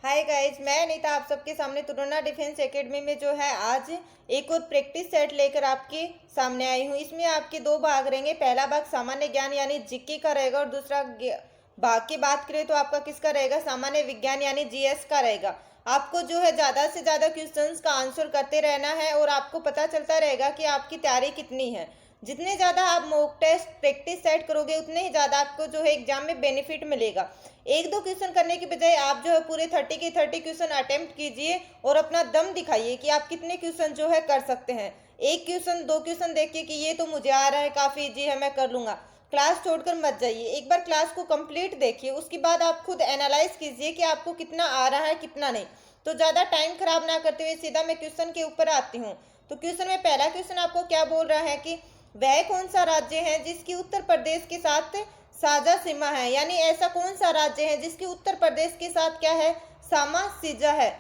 Hi guys, मैं अनीता आप सबके सामने तुरन्ना डिफेंस एकेडमी में जो है आज एक और प्रैक्टिस सेट लेकर आपके सामने आई हूँ। इसमें आपके दो भाग रहेंगे। पहला भाग सामान्य ज्ञान यानी जीके का रहेगा और दूसरा भाग की बात करें तो आपका किसका रहेगा, सामान्य विज्ञान यानी जीएस का रहेगा। आपको जो है ज़्यादा से ज़्यादा क्वेश्चंस का आंसर करते रहना है और आपको पता चलता रहेगा कि आपकी तैयारी कितनी है। जितने ज़्यादा आप मॉक टेस्ट प्रैक्टिस सेट करोगे उतने ही ज़्यादा आपको जो है एग्जाम में बेनिफिट मिलेगा। एक दो क्वेश्चन करने की बजाय आप जो है पूरे 30 के 30 क्वेश्चन अटेम्प्ट कीजिए और अपना दम दिखाइए कि आप कितने क्वेश्चन जो है कर सकते हैं। एक क्वेश्चन दो क्वेश्चन देखिए कि ये तो मुझे आ रहा है, काफ़ी इजी है, मैं कर लूँगा। क्लास छोड़कर मत जाइए, एक बार क्लास को कंप्लीट देखिए, उसके बाद आप खुद एनालाइज कीजिए कि आपको कितना आ रहा है कितना नहीं। तो ज़्यादा टाइम खराब ना करते हुए सीधा मैं क्वेश्चन के ऊपर आती हूँ। तो क्वेश्चन में पहला क्वेश्चन आपको क्या बोल रहा है कि वह कौन सा राज्य है जिसकी उत्तर प्रदेश के साथ साझा सीमा है। यानी ऐसा कौन सा राज्य है जिसकी उत्तर प्रदेश के साथ क्या है, सामा सीजा है,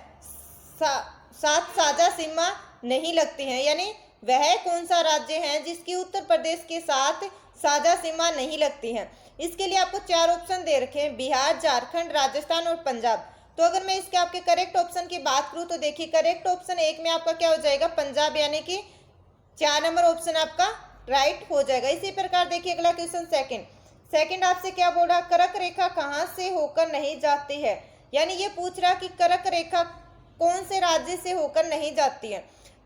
साथ साझा सीमा नहीं लगती है। यानी वह कौन सा राज्य है जिसकी उत्तर प्रदेश के साथ साझा सीमा नहीं लगती है। इसके लिए आपको चार ऑप्शन दे रखे हैं, बिहार, झारखंड, राजस्थान और पंजाब। तो अगर मैं इसके आपके करेक्ट ऑप्शन की बात करूं तो देखिए करेक्ट ऑप्शन एक में आपका क्या हो जाएगा, पंजाब, यानी कि 4 नंबर ऑप्शन आपका राइट हो जाएगा। इसी प्रकार देखिए अगला क्वेश्चन सेकंड आपसे क्या बोल रहा, कर्क रेखा कहाँ से होकर नहीं जाती है। यानी ये पूछ रहा कि कर्क रेखा कौन से राज्य से होकर नहीं जाती है।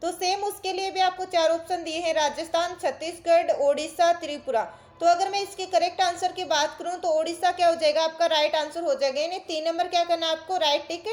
तो सेम उसके लिए भी आपको चार ऑप्शन दिए हैं, राजस्थान, छत्तीसगढ़, ओडिशा, त्रिपुरा। तो अगर मैं इसके करेक्ट आंसर की बात करूं तो ओडिशा क्या हो जाएगा, आपका राइट आंसर हो जाएगा। यानी 3 नंबर क्या करना है, आपको राइट टिक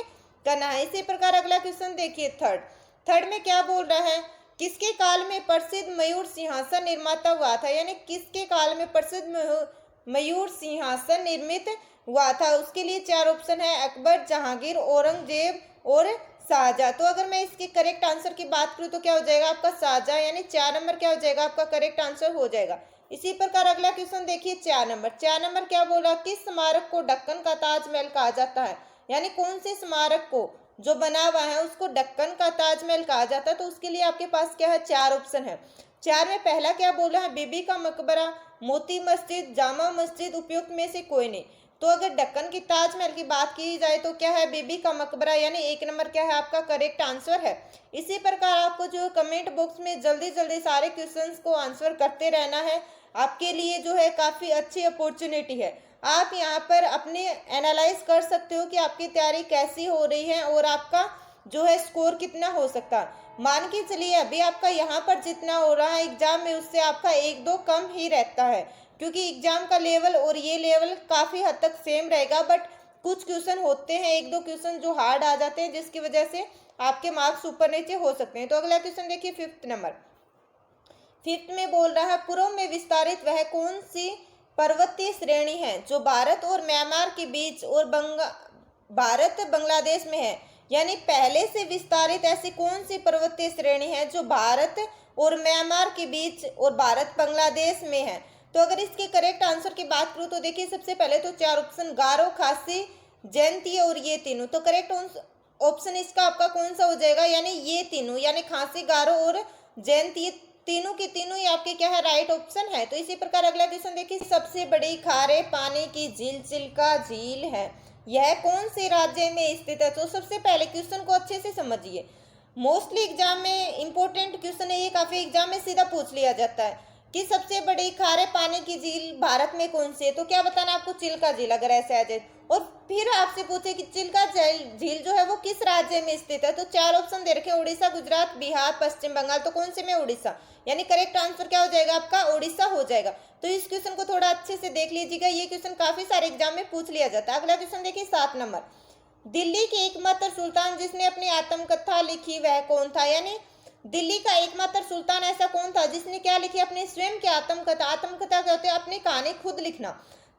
करना है। इसी प्रकार अगला क्वेश्चन देखिए थर्ड में क्या बोल रहा है, किसके काल में प्रसिद्ध मयूर सिंहासन निर्माता हुआ था। यानी किसके काल में प्रसिद्ध मयूर सिंहासन निर्मित हुआ था। उसके लिए चार ऑप्शन है, अकबर, जहांगीर, औरंगजेब और शाहजहां। तो अगर मैं इसके करेक्ट आंसर की बात करूं तो क्या हो जाएगा आपका शाहजहां, यानी 4 नंबर क्या हो जाएगा आपका करेक्ट आंसर हो जाएगा। इसी प्रकार अगला क्वेश्चन देखिए 4 नंबर क्या बोला, किस स्मारक को दक्कन का ताजमहल कहा जाता है। यानी कौन से स्मारक को जो बना हुआ है उसको दक्कन का ताजमहल कहा जाता है। तो उसके लिए आपके पास क्या है, चार ऑप्शन है। चार में पहला क्या बोला है, बीबी का मकबरा, मोती मस्जिद, जामा मस्जिद, उपयुक्त में से कोई नहीं। तो अगर दक्कन की ताजमहल की बात की जाए तो क्या है, बीबी का मकबरा, यानी 1 नंबर क्या है आपका करेक्ट आंसर है। इसी प्रकार आपको जो कमेंट बॉक्स में जल्दी जल्दी सारे क्वेश्चंस को आंसर करते रहना है, आपके लिए जो है काफ़ी अच्छी अपॉर्चुनिटी है। आप यहाँ पर अपने एनालाइज कर सकते हो कि आपकी तैयारी कैसी हो रही है और आपका जो है स्कोर कितना हो सकता है। मान के चलिए अभी आपका यहाँ पर जितना हो रहा है एग्जाम में उससे आपका 1-2 कम ही रहता है, क्योंकि एग्जाम का लेवल और ये लेवल काफ़ी हद तक सेम रहेगा। बट कुछ क्वेश्चन होते हैं, 1-2 क्वेश्चन जो हार्ड आ जाते हैं जिसकी वजह से आपके मार्क्स ऊपर नीचे हो सकते हैं। तो अगला क्वेश्चन देखिए फिफ्थ में बोल रहा है, पूर्व में विस्तारित वह कौन सी पर्वतीय श्रेणी है जो भारत और म्यांमार के बीच और भारत बांग्लादेश में है। यानी पहले से विस्तारित ऐसी कौन सी पर्वतीय श्रेणी है जो भारत और म्यांमार के बीच और भारत बांग्लादेश में है। तो अगर इसके करेक्ट आंसर की बात करूँ तो देखिए सबसे पहले तो चार ऑप्शन, गारो, खासी, जैंतिया और ये तीनों। तो करेक्ट ऑप्शन इसका आपका कौन सा हो जाएगा, यानी ये तीनों, यानी खासी, गारो और जैंतिया, तीनों की तीनों ही आपके क्या है, राइट ऑप्शन है। तो इसी प्रकार अगला क्वेश्चन देखिए, सबसे बड़ी खारे पानी की झील चिल्का झील है, यह कौन से राज्य में स्थित है। तो सबसे पहले क्वेश्चन को अच्छे से समझिए, मोस्टली एग्जाम में इंपॉर्टेंट क्वेश्चन है ये, काफी एग्जाम में सीधा पूछ लिया जाता है कि सबसे बड़ी खारे पानी की झील भारत में कौन सी है। तो क्या बताना आपको, चिल्का झील अगर ऐसे आ जाए। और फिर आपसे पूछे कि चिल्का झील जो है वो किस राज्य में स्थित है। तो चार ऑप्शन दे रखे, उड़ीसा, गुजरात, बिहार, पश्चिम बंगाल। तो कौन से में, उड़ीसा, यानी करेक्ट आंसर क्या हो जाएगा आपका, उड़ीसा हो जाएगा। तो इस क्वेश्चन को थोड़ा अच्छे से देख लीजिएगा, ये क्वेश्चन काफी सारे एग्जाम में पूछ लिया जाता है। अगला क्वेश्चन देखिए 7 नंबर, दिल्ली के एकमात्र सुल्तान जिसने अपनी आत्मकथा लिखी वह कौन था। यानी दिल्ली का एकमात्र सुल्तान ऐसा कौन था जिसने क्या लिखी, अपने स्वयं की आत्मकथा। आत्मकथा क्या होती है, अपनी कहानी खुद लिखना।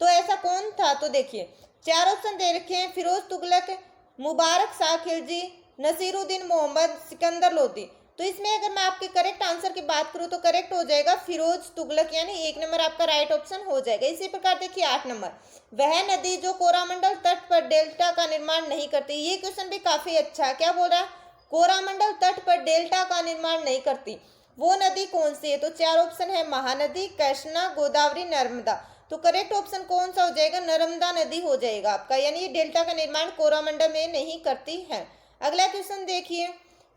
तो ऐसा कौन था। तो देखिए चार ऑप्शन दे रखे हैं, फिरोज तुगलक, मुबारक शाह खिलजी, नसीरुद्दीन मोहम्मद, सिकंदर लोदी। तो इसमें अगर मैं आपके करेक्ट आंसर की बात करूं तो करेक्ट हो जाएगा फिरोज तुगलक, यानी 1 नंबर आपका राइट ऑप्शन हो जाएगा। इसी प्रकार देखिए 8 नंबर, वह नदी जो कोरामंडल तट पर डेल्टा का निर्माण नहीं करती। ये क्वेश्चन भी काफी अच्छा है, क्या बोल रहा है, कोरामंडल तट पर डेल्टा का निर्माण नहीं करती, वो नदी कौन सी है। तो चार ऑप्शन है, महानदी, कृष्णा, गोदावरी, नर्मदा। तो करेक्ट ऑप्शन कौन सा हो जाएगा, नर्मदा नदी हो जाएगा आपका, यानी ये डेल्टा का निर्माण कोरामंडल में नहीं करती है। अगला क्वेश्चन देखिए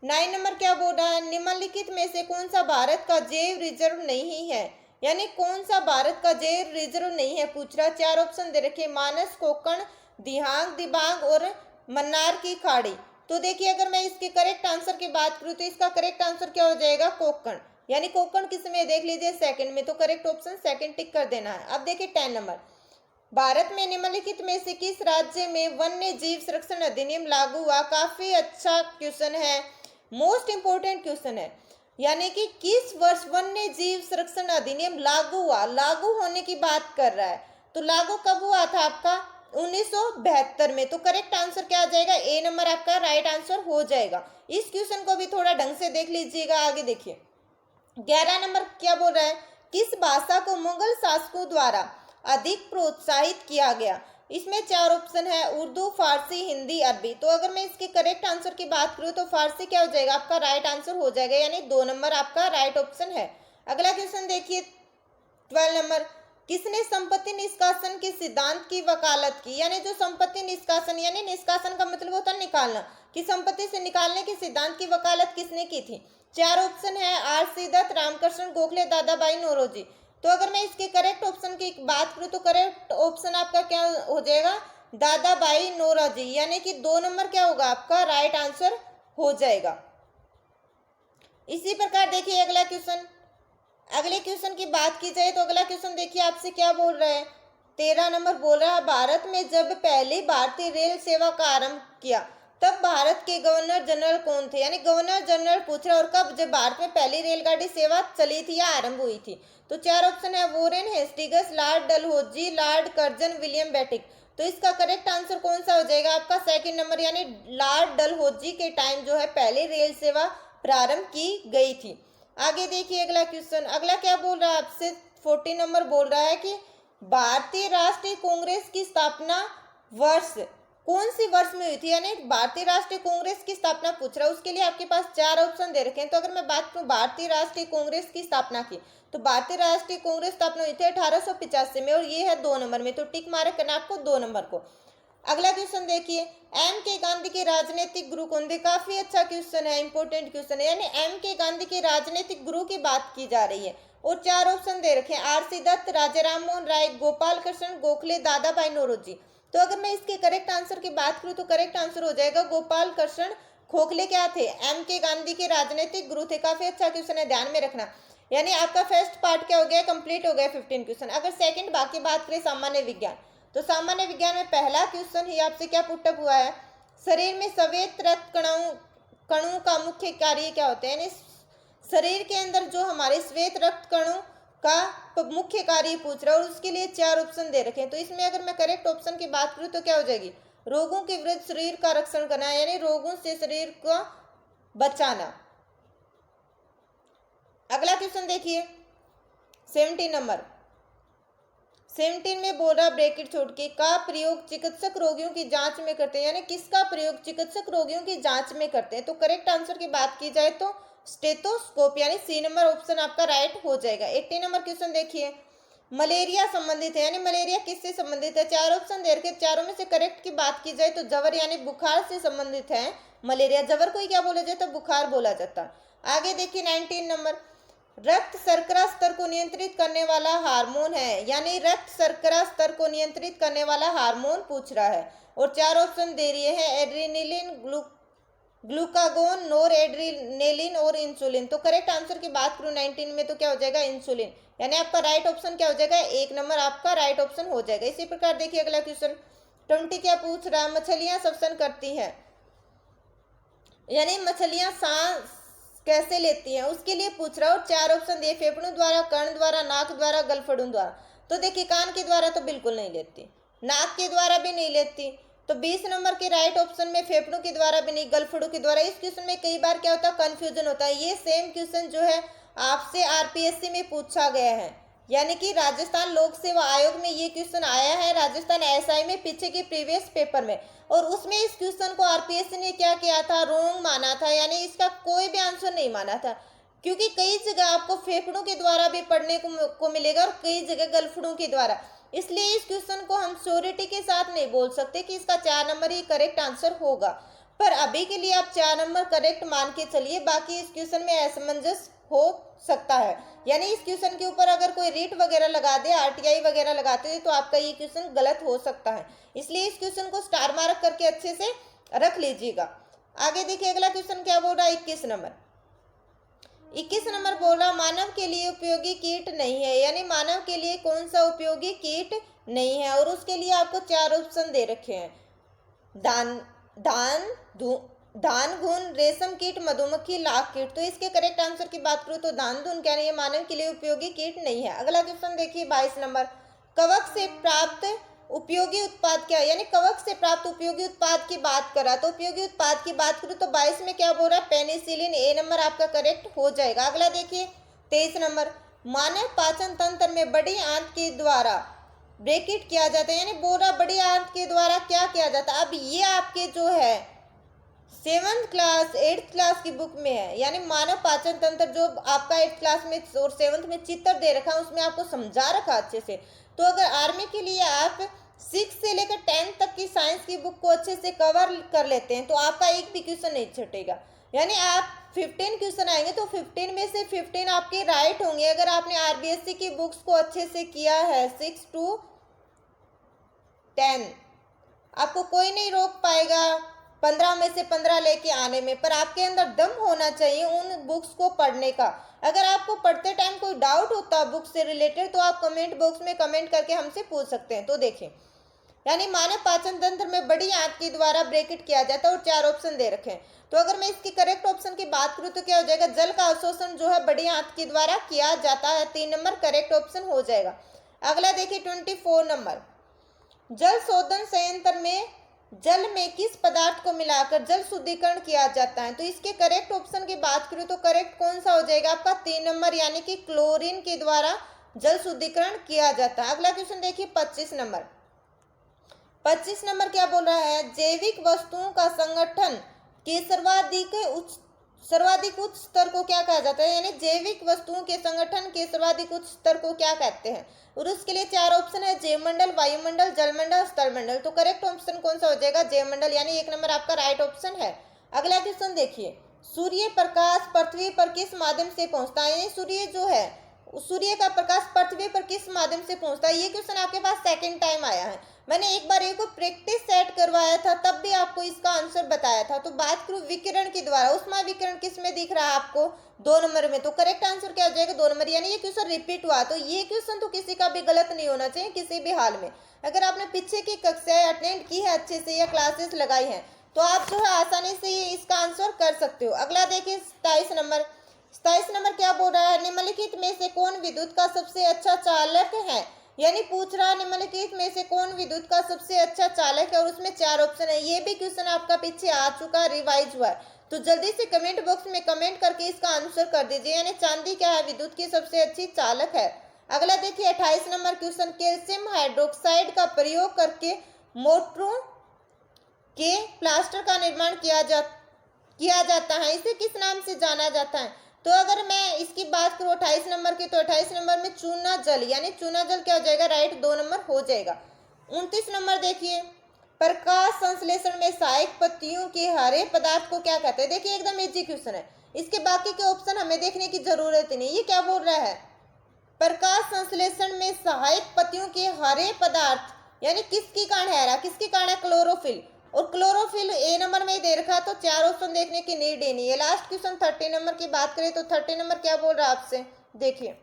9 नंबर क्या बोल रहा है, निम्नलिखित में से कौन सा भारत का जैव रिजर्व नहीं है, यानी कौन सा भारत का जैव रिजर्व नहीं है पूछ रहा। 4 ऑप्शन दे रखे, मानस, कोकण, दिहांग दिबांग और मन्नार की खाड़ी। तो देखिए अगर मैं इसके करेक्ट आंसर की बात करूं तो इसका करेक्ट आंसर क्या हो जाएगा, कोकण, यानी कोकण किस में देख लीजिए सेकंड में, तो करेक्ट ऑप्शन सेकंड टिक कर देना है। अब देखिए 10 नंबर, भारत में निम्नलिखित में से किस राज्य में वन्य जीव संरक्षण अधिनियम लागू हुआ। काफी अच्छा क्वेश्चन है, मोस्ट इंपोर्टेंट क्वेश्चन है, यानी कि किस वर्ष वन्य जीव संरक्षण अधिनियम लागू हुआ, लागू होने की बात कर रहा है। तो लागू कब हुआ था आपका 1972 में। तो करेक्ट आंसर क्या आ जाएगा, ए नंबर आपका राइट आंसर हो जाएगा। इस क्वेश्चन को भी थोड़ा ढंग से देख लीजिएगा। आगे देखिए 11 नंबर क्या बोल रहा है, किस भाषा को मुगल शासकों द्वारा अधिक प्रोत्साहित किया गया। इसमें 4 ऑप्शन है, उर्दू, फारसी, हिंदी, अरबी। तो अगर मैं इसके करेक्ट आंसर की बात करूं तो फारसी क्या हो जाएगा आपका राइट आंसर हो जाएगा, यानी 2 नंबर आपका राइट ऑप्शन है। अगला क्वेश्चन देखिए 12 नंबर, किसने संपत्ति निष्कासन के सिद्धांत की वकालत की, यानी जो संपत्ति निष्कासन, यानी निष्कासन का मतलब होता है निकालना, कि संपत्ति से निकालने के सिद्धांत की वकालत किसने की थी। 4 ऑप्शन है, आर.सी. दत्त, रामकृष्ण गोखले, दादाबाई नौरोजी। तो अगर मैं इसके करेक्ट ऑप्शन की बात करूं तो करेक्ट ऑप्शन आपका क्या हो जाएगा, दादाबाई नौरोजी, यानी कि 2 नंबर क्या होगा आपका राइट आंसर हो जाएगा। इसी प्रकार देखिए अगला क्वेश्चन, अगले क्वेश्चन की बात की जाए तो अगला क्वेश्चन देखिए आपसे क्या बोल रहा है, 13 नंबर बोल रहा है, भारत में जब पहली भारतीय रेल सेवा का आरंभ किया तब भारत के गवर्नर जनरल कौन थे, यानी गवर्नर जनरल पूछ रहा है, और कब जब भारत में पहली रेलगाड़ी सेवा चली थी या आरंभ हुई थी। तो 4 ऑप्शन है, Warren Hastings, Lord Dalhousie, Lord Curzon, William Bentinck. तो इसका करेक्ट आंसर कौन सा हो जाएगा आपका सेकंड नंबर, यानी लॉर्ड डलहौजी के टाइम जो है पहली रेल सेवा प्रारंभ की गई थी। आगे देखिए अगला क्वेश्चन, अगला क्या बोल रहा है आपसे 14 नंबर बोल रहा है कि भारतीय राष्ट्रीय कांग्रेस की स्थापना वर्ष कौन सी वर्ष में हुई थी, यानी भारतीय राष्ट्रीय कांग्रेस की स्थापना पूछ रहा है। उसके लिए आपके पास 4 ऑप्शन दे रखे हैं। तो अगर मैं बात करूं भारतीय राष्ट्रीय कांग्रेस की स्थापना की, तो भारतीय राष्ट्रीय कांग्रेस स्थापना हुई थी 1885 में, और ये है 2 नंबर में, तो टिक मार्क करना आपको 2 नंबर को। अगला क्वेश्चन देखिए, एम के गांधी के राजनीतिक गुरु कौन थे। काफी अच्छा क्वेश्चन है, इंपोर्टेंट क्वेश्चन है, यानी एम के गांधी के राजनीतिक गुरु की बात की जा रही है, और 4 ऑप्शन दे रखे हैं, आर.सी. दत्त, राजा राम मोहन राय, गोपाल कृष्ण गोखले, दादाभाई नौरोजी। तो अगर मैं इसके करेक्ट आंसर की बात करूं तो करेक्ट आंसर हो जाएगा गोपाल कृष्ण गोखले क्या थे, एम के गांधी के राजनीतिक गुरु थे। काफी अच्छा क्वेश्चन है, ध्यान में रखना, यानी आपका फर्स्ट पार्ट क्या हो गया, कंप्लीट हो गया 15 क्वेश्चन। अगर सेकंड बाकी बात करें सामान्य विज्ञान, तो सामान्य विज्ञान में पहला क्वेश्चन ही आपसे क्या पुटअप हुआ है, शरीर में श्वेत रक्त कणों का मुख्य कार्य क्या होते हैं, यानी शरीर के अंदर जो हमारे श्वेत रक्त कणों का मुख्य कार्य पूछ रहा है, और उसके लिए 4 ऑप्शन दे रखे हैं। तो इसमें अगर मैं करेक्ट ऑप्शन की बात करूं तो क्या हो जाएगी, रोगों के विरुद्ध शरीर का रक्षण करना, यानी रोगों से शरीर को बचाना। अगला क्वेश्चन देखिए 17 नंबर, 17 में बोल रहा ब्रैकेट छोड़ के, का प्रयोग चिकित्सक रोगियों की जांच में करते हैं, यानी किसका प्रयोग चिकित्सक रोगियों की जांच में करते हैं। तो करेक्ट आंसर की बात की जाए तो स्टेथोस्कोप, यानी सी नंबर ऑप्शन आपका राइट हो जाएगा। 18 नंबर क्वेश्चन देखिए, मलेरिया संबंधित है, यानी मलेरिया किससे संबंधित है। 4 ऑप्शन दे रखे, चारों में से करेक्ट की बात की जाए तो जवर यानी बुखार से संबंधित है मलेरिया। जवर को ही क्या बोला जाता है, बुखार बोला जाता। आगे देखिए 19 नंबर, रक्त शर्करा स्तर को नियंत्रित करने वाला हार्मोन है, यानी रक्त शर्करा स्तर को नियंत्रित करने वाला हार्मोन पूछ रहा है, और 4 ऑप्शन दे रही है, एड्रेनलिन, ग्लूकागोन, नोर एड्रेनलिन और इंसुलिन। तो करेक्ट आंसर की बात करूं 19 में तो क्या हो जाएगा, इंसुलिन, यानी आपका राइट ऑप्शन क्या हो जाएगा, 1 नंबर आपका राइट ऑप्शन हो जाएगा। इसी प्रकार देखिए अगला क्वेश्चन 20 क्या पूछ रहा है, मछलियां श्वसन करती हैं, यानी मछलियां सांस कैसे लेती हैं, उसके लिए पूछ रहा है, और 4 ऑप्शन दिए, फेफड़ों द्वारा, कर्ण द्वारा, नाक द्वारा, गलफड़ों द्वारा। तो देखिए कान के द्वारा तो बिल्कुल नहीं लेती, नाक के द्वारा भी नहीं लेती, तो 20 नंबर के राइट ऑप्शन में फेफड़ों के द्वारा भी नहीं, गलफड़ों के द्वारा। इस क्वेश्चन में कई बार क्या होता है, कंफ्यूजन होता है। ये सेम क्वेश्चन जो है आपसे आरपीएससी में पूछा गया है, यानी कि राजस्थान लोक सेवा आयोग में ये क्वेश्चन आया है, राजस्थान एसआई में पीछे के प्रीवियस पेपर में, और उसमें इस क्वेश्चन को आरपीएससी ने क्या किया था, रॉन्ग माना था, यानी इसका कोई भी आंसर नहीं माना था, क्योंकि कई जगह आपको फेफड़ों के द्वारा भी पढ़ने को मिलेगा और कई जगह गलफड़ों के द्वारा। इसलिए इस क्वेश्चन को हम श्योरिटी के साथ नहीं बोल सकते कि इसका 4 नंबर ही करेक्ट आंसर होगा, पर अभी के लिए आप 4 नंबर करेक्ट मान के चलिए, बाकी इस क्वेश्चन में असमंजस हो सकता है। यानी इस क्वेश्चन के ऊपर अगर कोई रीट वगैरह लगा दे, आरटीआई वगैरह लगाते हैं, तो आपका ये क्वेश्चन गलत हो सकता है। इसलिए इस क्वेश्चन को स्टार मार्क करके अच्छे से रख लीजिएगा। आगे देखिए अगला क्वेश्चन क्या बोल रहा है, 21 नंबर। 21 नंबर बोल रहा मानव के लिए उपयोगी कीट नहीं है, यानी मानव के लिए कौन सा उपयोगी कीट नहीं है, और उसके लिए आपको 4 ऑप्शन दे रखे हैं। धान घुन, रेशम कीट, मधुमक्खी, लाख कीट। तो इसके करेक्ट आंसर की बात करूं तो धान धुन क्या नहीं है, मानव के लिए उपयोगी कीट नहीं है। अगला क्वेश्चन देखिए 22 नंबर। कवक से प्राप्त उपयोगी उत्पाद क्या है, यानी कवक से प्राप्त उपयोगी उत्पाद की बात करा, तो उपयोगी उत्पाद की बात करूं तो 22 में क्या बोल रहा है, पेनिसिलिन। ए नंबर आपका करेक्ट हो जाएगा। अगला देखिए 23 नंबर। मानव पाचन तंत्र में बड़ी आंत के द्वारा ब्रेकिट किया जाता है, यानी बोरा बड़ी आंत के द्वारा क्या किया जाता है। अब ये आपके जो है 7th क्लास 8th क्लास की बुक में है, यानी मानव पाचन तंत्र जो आपका 8th क्लास में और 7th में चित्र दे रखा है, उसमें आपको समझा रखा अच्छे से। तो अगर आर्मी के लिए आप 6 से लेकर 10 तक की साइंस की बुक को अच्छे से कवर कर लेते हैं, तो आपका एक भी क्वेश्चन नहीं छटेगा। यानी आप 15 क्वेश्चन आएंगे तो 15 में से 15 आपके राइट होंगे, अगर आपने आरबीएससी की बुक्स को अच्छे से किया है 6 to 10। आपको कोई नहीं रोक पाएगा 15 में से 15 लेके आने में, पर आपके अंदर दम होना चाहिए उन बुक्स को पढ़ने का। अगर आपको पढ़ते टाइम कोई डाउट होता है बुक से रिलेटेड, तो आप कमेंट बॉक्स में कमेंट करके हमसे पूछ सकते हैं। तो देखिए, यानी मानव पाचन तंत्र में बड़ी आंत के द्वारा ब्रेकिट किया जाता है, और 4 ऑप्शन दे रखे हैं। तो अगर मैं इसकी करेक्ट ऑप्शन की बात करूँ तो क्या हो जाएगा, जल का अवशोषण जो है बड़ी आंत के द्वारा किया जाता है। 3 नंबर करेक्ट ऑप्शन हो जाएगा। अगला देखिए 24 नंबर। जल शोधन संयंत्र में जल में किस पदार्थ को मिलाकर जल शुद्धिकरण किया जाता है, तो इसके करेक्ट ऑप्शन की बात करूं तो करेक्ट कौन सा हो जाएगा आपका 3 नंबर, यानी कि क्लोरीन के द्वारा जल शुद्धिकरण किया जाता है। अगला क्वेश्चन देखिए 25 नंबर। 25 नंबर क्या बोल रहा है, जैविक वस्तुओं का संगठन के सर्वाधिक उच्च स्तर को क्या कहा जाता है, यानी जैविक वस्तुओं के संगठन के सर्वाधिक उच्च स्तर को क्या कहते हैं। और उसके लिए 4 ऑप्शन है, जैवमंडल, वायुमंडल, जलमंडल, स्थलमंडल। तो करेक्ट ऑप्शन कौन सा हो जाएगा, जैवमंडल, यानी 1 नंबर आपका राइट ऑप्शन है। अगला क्वेश्चन देखिए, सूर्य प्रकाश पृथ्वी पर किस माध्यम से पहुंचता है, यानी सूर्य जो है सूर्य का प्रकाश पृथ्वी पर किस माध्यम से पहुंचता है। ये क्वेश्चन आपके पास सेकंड टाइम आया है। मैंने एक बार एक प्रैक्टिस सेट करवाया था, तब भी आपको इसका आंसर बताया था। तो बात करूं विकिरण के द्वारा, उष्मा विकिरण किस में दिख रहा है आपको, 2 नंबर में। तो करेक्ट आंसर क्या हो जाएगा, 2 नंबर, यानी ये क्वेश्चन रिपीट हुआ। तो ये क्वेश्चन तो किसी का भी गलत नहीं होना चाहिए किसी भी हाल में। अगर आपने पीछे की कक्षाएं अटेंड की है अच्छे से या क्लासेस लगाई है, तो आप जो है आसानी से ये इसका आंसर कर सकते हो। अगला देखिए 27 नंबर। 27 नंबर क्या बोल रहा है, निम्नलिखित में से कौन विद्युत का सबसे अच्छा चालक है, यानी पूछ रहा है निम्नलिखित में से कौन विद्युत का सबसे अच्छा चालक है, और उसमें 4 ऑप्शन है। ये भी क्वेश्चन आपका पीछे आ चुका है, रिवाइज हुआ है। तो जल्दी से कमेंट बॉक्स में कमेंट करके इसका आंसर कर दीजिए, यानी चांदी क्या है विद्युत की सबसे अच्छी चालक है। अगला देखिए 28 नंबर क्वेश्चन, कैल्शियम हाइड्रोक्साइड का प्रयोग करके मोटरों के प्लास्टर का निर्माण किया जाता है, इसे किस नाम से जाना जाता है। तो अगर मैं इसकी बात करूँ 28 नंबर की, तो 28 नंबर में चूना जल, यानी चूना जल क्या हो जाएगा, राइट, 2 नंबर हो जाएगा। 29 नंबर देखिए, प्रकाश संश्लेषण में सहायक पत्तियों के हरे पदार्थ को क्या कहते हैं। देखिए एकदम इजी क्वेश्चन है, इसके बाकी के ऑप्शन हमें देखने की जरूरत ही नहीं। ये क्या बोल रहा है, प्रकाश संश्लेषण में सहायक पत्तियों के हरे पदार्थ, यानी किसकी कारण है, किसकी कारण है, क्लोरोफिल। और क्लोरोफिल ए नंबर में ही दे रखा, तो 4 ऑप्शन देखने की नीड ही नहीं है। लास्ट क्वेश्चन 30 नंबर की बात करें तो 30 नंबर क्या बोल रहा है आपसे, देखिए,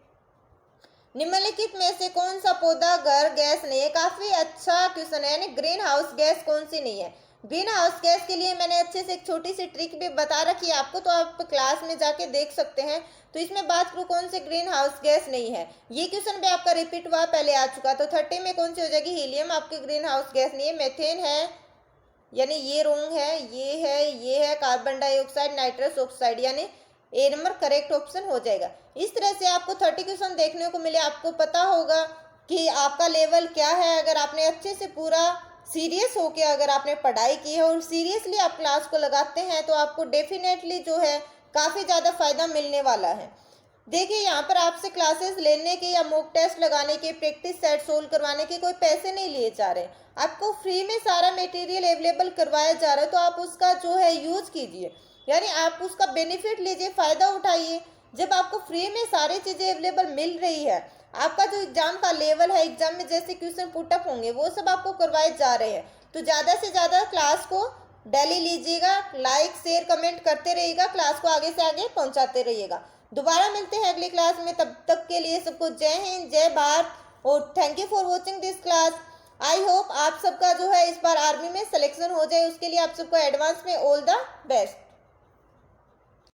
निम्नलिखित में से कौन सा पौधा घर गैस नहीं है। काफी अच्छा क्वेश्चन है, यानी ग्रीन हाउस गैस कौन सी नहीं है। ग्रीन हाउस गैस के लिए मैंने अच्छे से एक छोटी सी ट्रिक भी बता रखी है आपको, तो आप क्लास में जाके देख सकते हैं। तो इसमें बात करूँ कौन सी ग्रीन हाउस गैस नहीं है, ये क्वेश्चन भी आपका रिपीट हुआ, पहले आ चुका। तो 30 में कौन सी हो जाएगी, हीलियम आपकी ग्रीन हाउस गैस नहीं है। मेथेन है, यानी ये रोंग है, ये है कार्बन डाइऑक्साइड, नाइट्रस ऑक्साइड, यानी ए नंबर करेक्ट ऑप्शन हो जाएगा। इस तरह से आपको 30 क्वेश्चन देखने को मिले। आपको पता होगा कि आपका लेवल क्या है। अगर आपने अच्छे से पूरा सीरियस होकर अगर आपने पढ़ाई की है और सीरियसली आप क्लास को लगाते हैं, तो आपको डेफिनेटली जो है काफ़ी ज़्यादा फायदा मिलने वाला है। देखिए यहाँ पर आपसे क्लासेस लेने के या मॉक टेस्ट लगाने के, प्रैक्टिस सेट सोल्व करवाने के कोई पैसे नहीं लिए जा रहे। आपको फ्री में सारा मटेरियल अवेलेबल करवाया जा रहा है, तो आप उसका जो है यूज कीजिए, यानी आप उसका बेनिफिट लीजिए, फायदा उठाइए। जब आपको फ्री में सारी चीजें अवेलेबल मिल रही है, आपका जो एग्जाम का लेवल है, एग्जाम में जैसे क्वेश्चन पुटअप होंगे वो सब आपको करवाए जा रहे हैं, तो ज्यादा से ज्यादा क्लास को डेली लीजिएगा, लाइक शेयर कमेंट करते रहिएगा, क्लास को आगे से आगे पहुंचाते रहिएगा। दोबारा मिलते हैं अगली क्लास में, तब तक के लिए सबको जय हिंद, जय भारत, और thank you for watching this class. I hope आप सबका जो है इस बार आर्मी में सिलेक्शन हो जाए, उसके लिए आप सबको एडवांस में ऑल द बेस्ट।